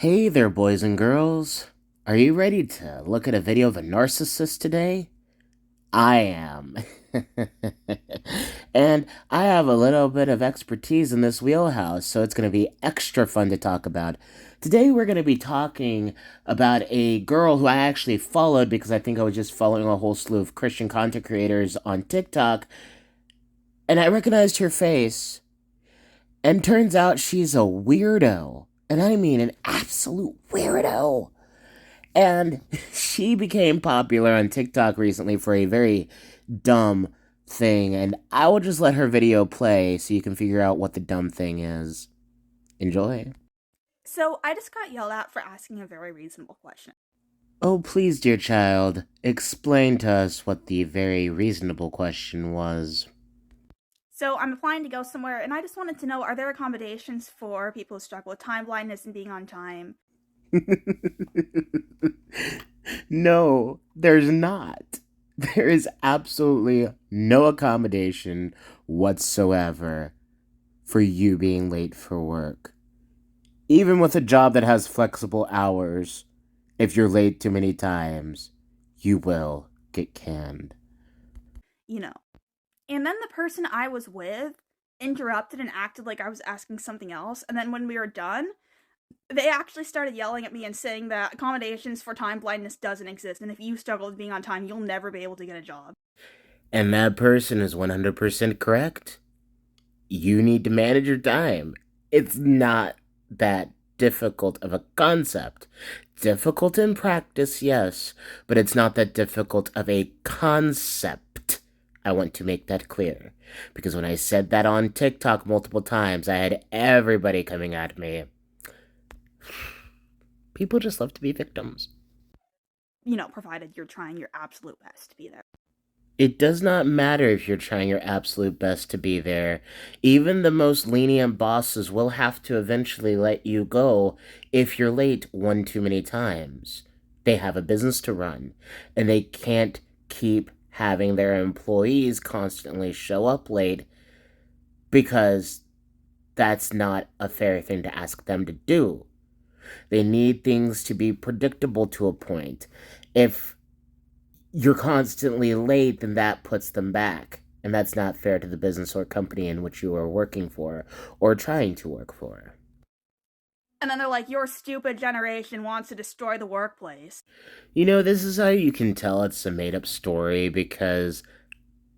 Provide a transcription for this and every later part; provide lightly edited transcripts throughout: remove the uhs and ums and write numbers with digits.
Hey there, boys and girls. Are you ready to look at a video of a narcissist today? I am. And I have a little bit of expertise in this wheelhouse, so it's going to be extra fun to talk about. Today, we're going to be talking about a girl who I actually followed because I think I was just following a whole slew of Christian content creators on TikTok, and I recognized her face, and turns out she's a weirdo. And I mean an absolute weirdo. And she became popular on TikTok recently for a very dumb thing. And I will just let her video play so you can figure out what the dumb thing is. Enjoy. So I just got yelled at for asking a very reasonable question. Oh, please, dear child, explain to us what the very reasonable question was. So I'm applying to go somewhere, and I just wanted to know, are there accommodations for people who struggle with time blindness and being on time? No, there's not. There is absolutely no accommodation whatsoever for you being late for work. Even with a job that has flexible hours, if you're late too many times, you will get canned. You know. And then the person I was with interrupted and acted like I was asking something else, and then when we were done, they actually started yelling at me and saying that accommodations for time blindness doesn't exist, and if you struggle with being on time, you'll never be able to get a job. And that person is 100% correct. You need to manage your time. It's not that difficult of a concept. Difficult in practice, yes, but it's not that difficult of a concept. I want to make that clear. Because when I said that on TikTok multiple times, I had everybody coming at me. People just love to be victims. Provided you're trying your absolute best to be there. It does not matter if you're trying your absolute best to be there. Even the most lenient bosses will have to eventually let you go if you're late one too many times. They have a business to run, and they can't keep having their employees constantly show up late because that's not a fair thing to ask them to do. They need things to be predictable to a point. If you're constantly late, then that puts them back. And that's not fair to the business or company in which you are working for or trying to work for. And then they're like, your stupid generation wants to destroy the workplace. This is how you can tell it's a made up story because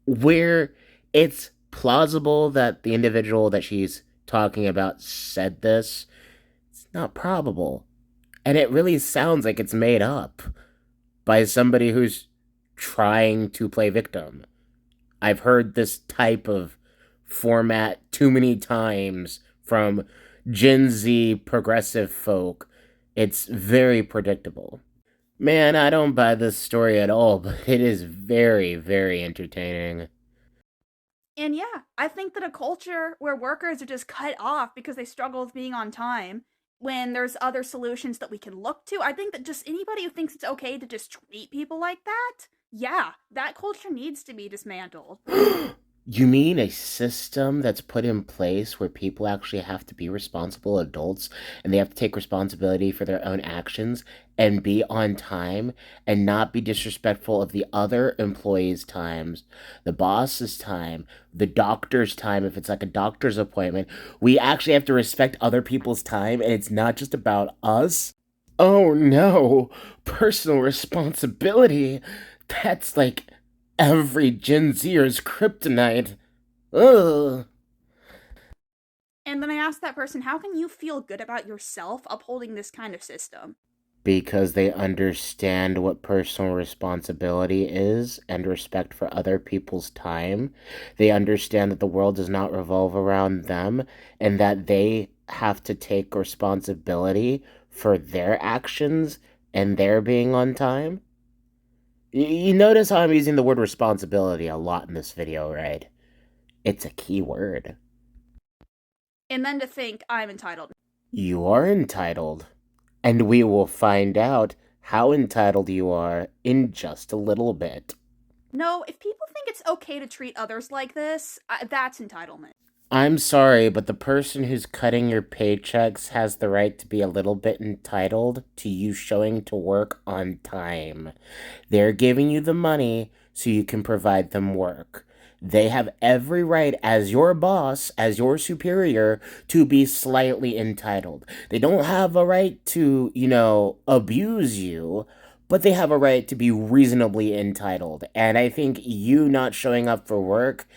where it's plausible that the individual that she's talking about said this, it's not probable. And it really sounds like it's made up by somebody who's trying to play victim. I've heard this type of format too many times from Gen Z progressive folk. It's very predictable. Man, I don't buy this story at all, but it is very, very entertaining. And yeah, I think that a culture where workers are just cut off because they struggle with being on time, when there's other solutions that we can look to, I think that just anybody who thinks it's okay to just treat people like that, yeah, that culture needs to be dismantled. You mean a system that's put in place where people actually have to be responsible adults and they have to take responsibility for their own actions and be on time and not be disrespectful of the other employees' times, the boss's time, the doctor's time, if it's like a doctor's appointment. We actually have to respect other people's time and it's not just about us. Oh no, personal responsibility. That's like every Gen Zer's kryptonite. Ugh. And then I asked that person, how can you feel good about yourself upholding this kind of system? Because they understand what personal responsibility is and respect for other people's time. They understand that the world does not revolve around them and that they have to take responsibility for their actions and their being on time. You notice how I'm using the word responsibility a lot in this video, right? It's a key word. And then to think I'm entitled. You are entitled. And we will find out how entitled you are in just a little bit. No, if people think it's okay to treat others like this, that's entitlement. I'm sorry, but the person who's cutting your paychecks has the right to be a little bit entitled to you showing to work on time. They're giving you the money so you can provide them work. They have every right, as your boss, as your superior, to be slightly entitled. They don't have a right to, abuse you, but they have a right to be reasonably entitled. And I think you not showing up for work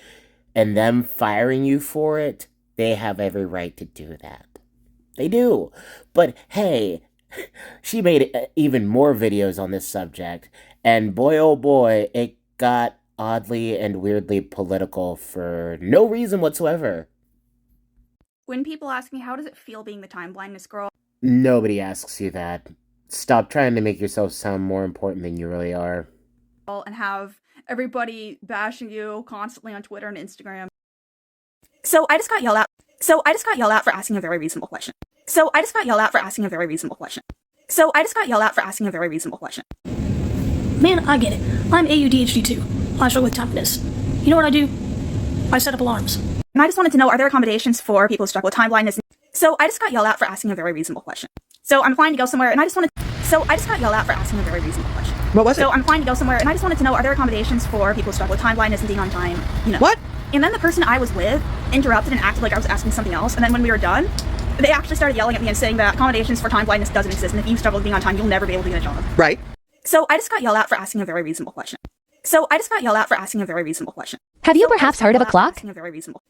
and them firing you for it, they have every right to do that. They do. But hey, she made even more videos on this subject, and boy oh boy, it got oddly and weirdly political for no reason whatsoever. When people ask me, how does it feel being the time blindness girl? Nobody asks you that. Stop trying to make yourself sound more important than you really are. And have everybody bashing you constantly on Twitter and Instagram. So I just got yelled at for asking a very reasonable question. Man, I get it. I'm ADHD too. I struggle with tiredness. You know what I do? I set up alarms. And I just wanted to know, are there accommodations for people who struggle with time blindness? So I just got yelled at for asking a very reasonable question. So I'm flying to go somewhere, and I just got yelled at for asking a very reasonable question. What was it? So I'm flying to go somewhere, and I just wanted to know, are there accommodations for people who struggle with time blindness and being on time? What? And then the person I was with interrupted and acted like I was asking something else, and then when we were done, they actually started yelling at me and saying that accommodations for time blindness doesn't exist, and if you struggle with being on time, you'll never be able to get a job. Right. So I just got yelled at for asking a very reasonable question. Have you perhaps heard of a clock?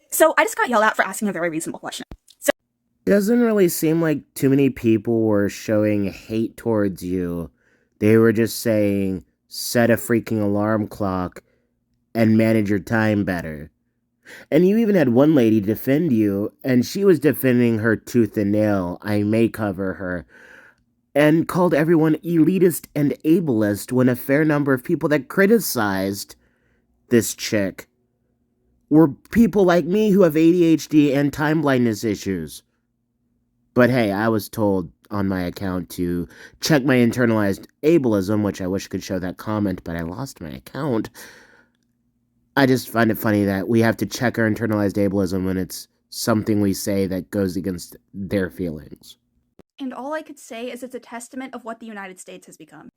So I just got yelled at for asking a very reasonable question. It doesn't really seem like too many people were showing hate towards you. They were just saying, set a freaking alarm clock and manage your time better. And you even had one lady defend you, and she was defending her tooth and nail. I may cover her. And called everyone elitist and ableist when a fair number of people that criticized this chick were people like me who have ADHD and time blindness issues. But hey, I was told on my account to check my internalized ableism, which I wish I could show that comment, but I lost my account. I just find it funny that we have to check our internalized ableism when it's something we say that goes against their feelings. And all I could say is it's a testament of what the United States has become.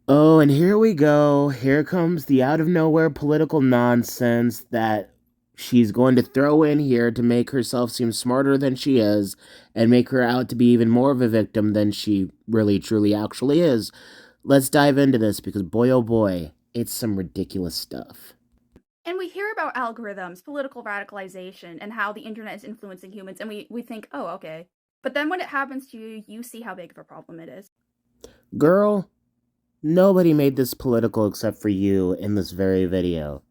Oh, and here we go. Here comes the out-of-nowhere political nonsense that she's going to throw in here to make herself seem smarter than she is and make her out to be even more of a victim than she really, truly, actually is. Let's dive into this because boy, oh boy, it's some ridiculous stuff. And we hear about algorithms, political radicalization, and how the internet is influencing humans, and we think, oh, okay. But then when it happens to you, you see how big of a problem it is. Girl, nobody made this political except for you in this very video.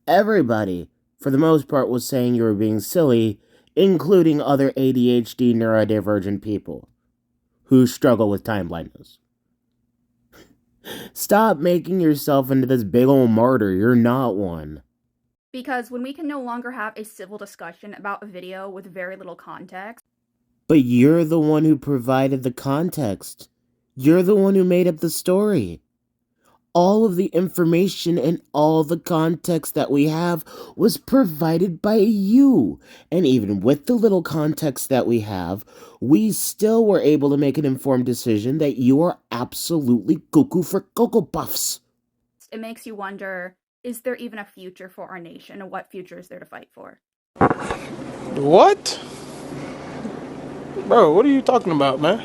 Everybody, for the most part, was saying you were being silly, including other ADHD neurodivergent people who struggle with time blindness. Stop making yourself into this big old martyr. You're not one. Because when we can no longer have a civil discussion about a video with very little context. But you're the one who provided the context. You're the one who made up the story. All of the information and all the context that we have was provided by you. And even with the little context that we have, we still were able to make an informed decision that you are absolutely cuckoo for Cocoa Puffs. It makes you wonder, is there even a future for our nation, and what future is there to fight for? What? Bro, what are you talking about, man?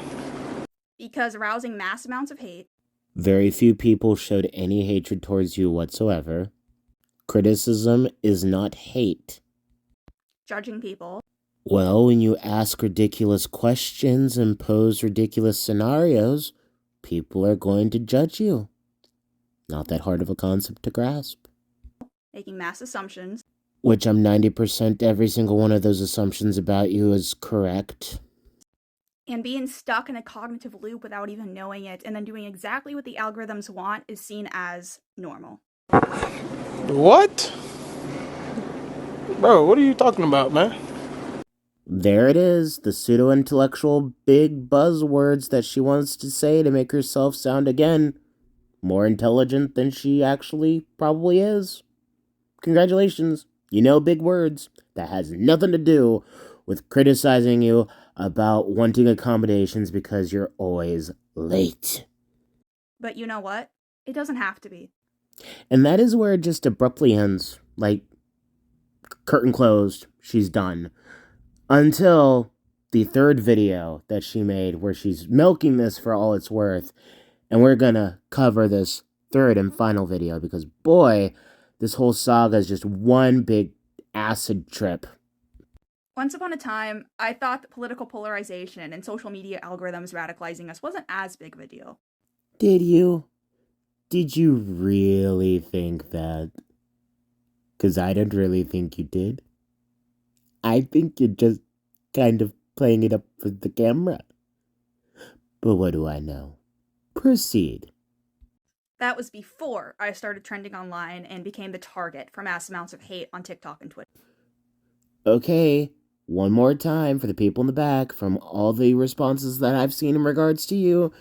Because arousing mass amounts of hate. Very few people showed any hatred towards you whatsoever. Criticism is not hate. Judging people. Well, when you ask ridiculous questions and pose ridiculous scenarios, people are going to judge you. Not that hard of a concept to grasp. Making mass assumptions. Which I'm 90% every single one of those assumptions about you is correct. And being stuck in a cognitive loop without even knowing it, and then doing exactly what the algorithms want is seen as normal. What? Bro, what are you talking about, man? There it is, the pseudo-intellectual big buzzwords that she wants to say to make herself sound, again, more intelligent than she actually probably is. Congratulations, You know, big words. That has nothing to do with criticizing you about wanting accommodations because you're always late. But you know what? It doesn't have to be. And that is where it just abruptly ends. Like, curtain closed, she's done. Until the third video that she made where she's milking this for all it's worth. And we're gonna cover this third and final video because, boy, this whole saga is just one big acid trip. Once upon a time, I thought that political polarization and social media algorithms radicalizing us wasn't as big of a deal. Did you? Did you really think that? Because I don't really think you did. I think you're just kind of playing it up for the camera. But what do I know? Proceed. That was before I started trending online and became the target for mass amounts of hate on TikTok and Twitter. Okay, one more time for the people in the back. From all the responses that I've seen in regards to you,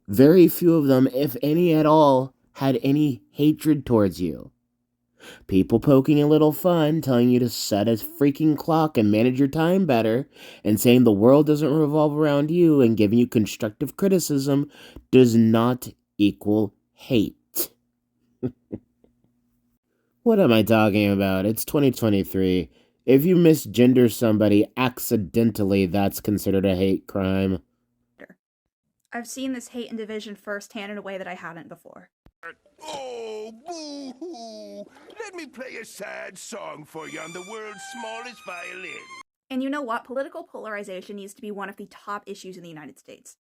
very few of them, if any at all, had any hatred towards you. People poking a little fun, telling you to set a freaking clock and manage your time better, and saying the world doesn't revolve around you and giving you constructive criticism does not equal hate. What am I talking about? It's 2023. If you misgender somebody accidentally, that's considered a hate crime. I've seen this hate and division firsthand in a way that I hadn't before. Oh, boo-hoo! Let me play a sad song for you on the world's smallest violin. And you know what? Political polarization needs to be one of the top issues in the United States.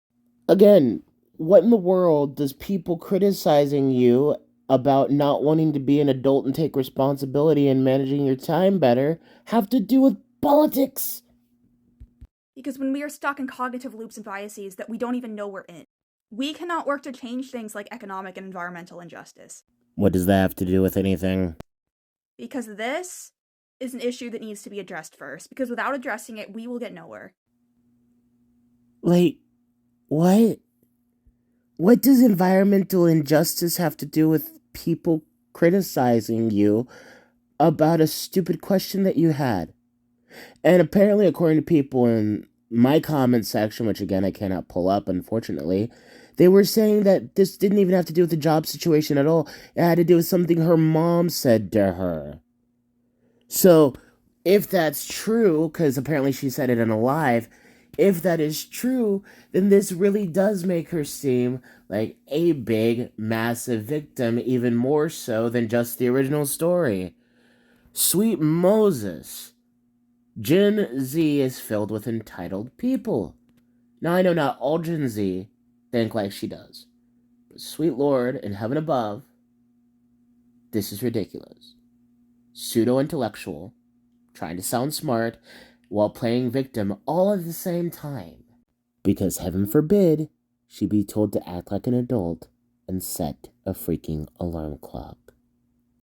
Again, what in the world does people criticizing you about not wanting to be an adult and take responsibility and managing your time better have to do with politics? Because when we are stuck in cognitive loops and biases that we don't even know we're in, we cannot work to change things like economic and environmental injustice. What does that have to do with anything? Because this is an issue that needs to be addressed first, because without addressing it, we will get nowhere. Like, what? What does environmental injustice have to do with people criticizing you about a stupid question that you had? And apparently, according to people in my comment section, which again I cannot pull up, unfortunately, they were saying that this didn't even have to do with the job situation at all. It had to do with something her mom said to her. So, if that's true, because apparently she said it in a live, if that is true, then this really does make her seem like a big, massive victim, even more so than just the original story. Sweet Moses. Gen Z is filled with entitled people. Now, I know not all Gen Z think like she does. But sweet Lord in heaven above, this is ridiculous. Pseudo-intellectual, trying to sound smart, while playing victim all at the same time. Because heaven forbid she be told to act like an adult and set a freaking alarm clock.